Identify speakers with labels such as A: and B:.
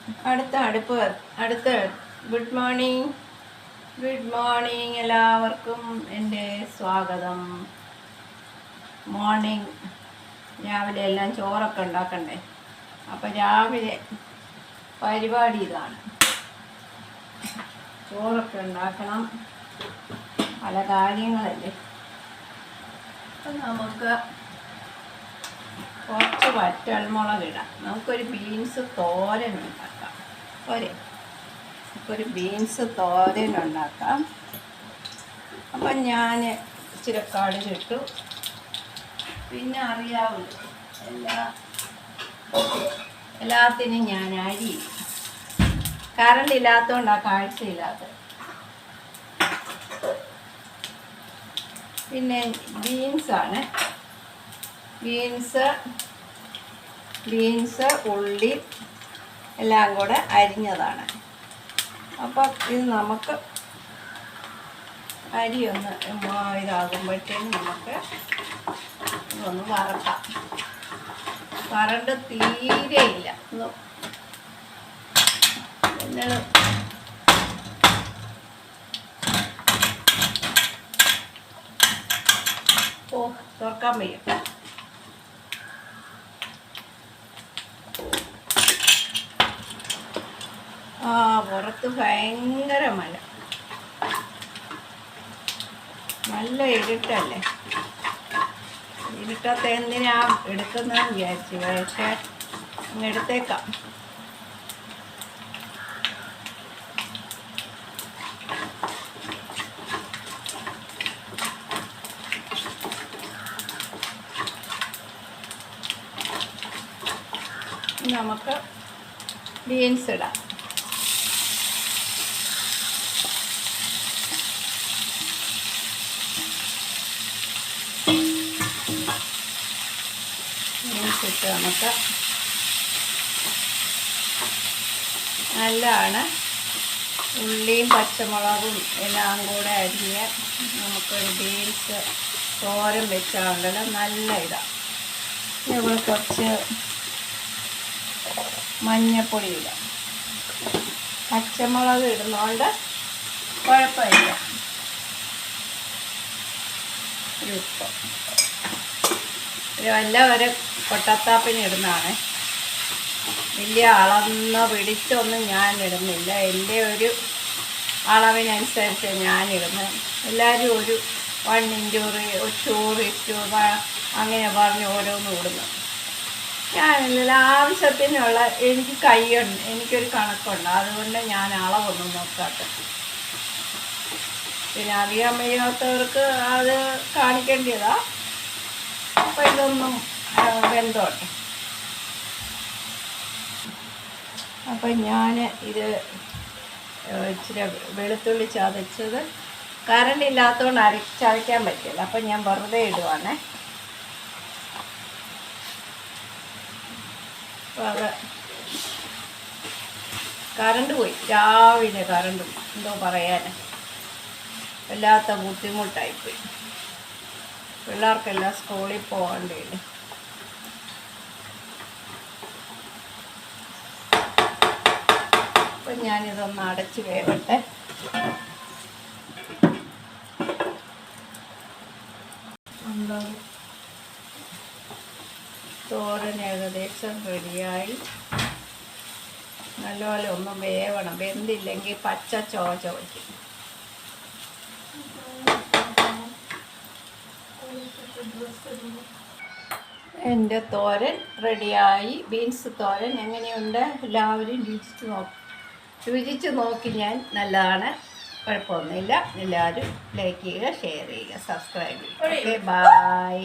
A: അടുത്ത good morning എല്ലാവർക്കും എൻ്റെ സ്വാഗതം. മോർണിംഗ് രാവിലെ എല്ലാം ചോറൊക്കെ ഉണ്ടാക്കണ്ടേ, അപ്പം രാവിലെ പരിപാടി ഇതാണ്. ചോറൊക്കെ ഉണ്ടാക്കണം, പല കാര്യങ്ങളല്ലേ. അപ്പം നമുക്ക് കുറച്ച് വറ്റൽമുളക് ഇടാം. നമുക്കൊരു ബീൻസ് തോരൻ ഉണ്ടാക്കാം. നമുക്കൊരു ബീൻസ് തോരൻ ഉണ്ടാക്കാം. അപ്പം ഞാൻ ഇച്ചിരി കടുകിട്ടു. പിന്നെ അറിയാമല്ലോ, എല്ലാത്തിനും ഞാൻ അരി, കറണ്ട് ഇല്ലാത്തതുകൊണ്ടാണ് കാഴ്ചയില്ലാത്തത്. പിന്നെ ബീൻസാണ്, ബീൻസ് ഉള്ളി എല്ലാം കൂടെ അരിഞ്ഞതാണ്. അപ്പം ഇത് നമുക്ക് അരി ഒന്ന് ഇതാകുമ്പോഴത്തേനും നമുക്ക് ഇതൊന്ന് വറക്കാം. കറണ്ട് തീരെയില്ല. പിന്നെ തുറക്കാൻ വയ്യ. പുറത്ത് ഭയങ്കര മഴ, നല്ല ഇരുട്ടല്ലേ. ഇരുട്ടത്ത് എന്തിനാ എടുക്കുന്നതെന്ന് വിചാരിച്ചു, പക്ഷേ അങ്ങ് എടുത്തേക്കാം. നമുക്ക് ബീൻസ് ഇടാം. ബീൻസ് ഇട്ട് നമുക്ക് നല്ലതാണ്. ഉള്ളിയും പച്ചമുളകും എല്ലാം കൂടെ അരിഞ്ഞ് നമുക്കൊരു ബീൻസ് തോരൻ വെച്ചാണ്ടല്ലോ, നല്ല ഇതാണ്. നമ്മൾ കുറച്ച് മഞ്ഞപ്പൊടി ഇടാം. പച്ചമുളക് ഇടുന്നതുകൊണ്ട് കുഴപ്പമില്ല. ഒരു ഉപ്പ്, ഒരു കൊട്ടത്താപ്പിന് ഇടുന്നതാണ്. വലിയ അളന്ന് പിടിച്ചൊന്നും ഞാൻ ഇടുന്നില്ല. എൻ്റെ ഒരു അളവിനനുസരിച്ച് ഞാനിടുന്നത്. എല്ലാവരും ഒരു 1:2 അങ്ങനെ പറഞ്ഞ് ഓരോന്നും ഇടുന്നു. ഞാനില്ല, ആവശ്യത്തിനുള്ള എനിക്ക് കൈയുണ്ട്, എനിക്കൊരു കണക്കുണ്ട്. അതുകൊണ്ട് ഞാൻ അളവൊന്നും നോക്കാത്തത്. പിന്നെ അറിയാൻ വയ്യാത്തവർക്ക് അത് കാണിക്കേണ്ടതാ. അപ്പം ഇതൊന്നും വെന്തോട്ടെ. അപ്പം ഞാൻ ഇത് ഇച്ചിരി വെളുത്തുള്ളി ചതച്ചത്, കറണ്ട് ഇല്ലാത്തതുകൊണ്ട് ചതയ്ക്കാൻ പറ്റില്ല. അപ്പം ഞാൻ വെറുതെ ഇടുവാണേ. അത് കറണ്ട് പോയി, രാവിലെ കറണ്ട് പോയി. എന്തോ പറയാൻ, വല്ലാത്ത ബുദ്ധിമുട്ടായിപ്പോയി. പിള്ളേർക്കെല്ലാം സ്കൂളിൽ പോകേണ്ടിയില്ല. അപ്പം ഞാനിതൊന്ന് അടച്ച് വേവട്ടെ. തോരൻ ഏകദേശം റെഡിയായി. നല്ലപോലെ ഒന്ന് വേവണം, വെന്തില്ലെങ്കിൽ പച്ച ചുവയ്ക്കും. എൻ്റെ തോരൻ റെഡിയായി. ബീൻസ് തോരൻ എങ്ങനെയുണ്ട്? എല്ലാവരും രുചിച്ച് നോക്കി. ഞാൻ നല്ലതാണ്, കുഴപ്പമൊന്നുമില്ല. എല്ലാവരും ലൈക്ക് ചെയ്യുക, ഷെയർ ചെയ്യുക, സബ്സ്ക്രൈബ് ചെയ്യുക. Okay, by.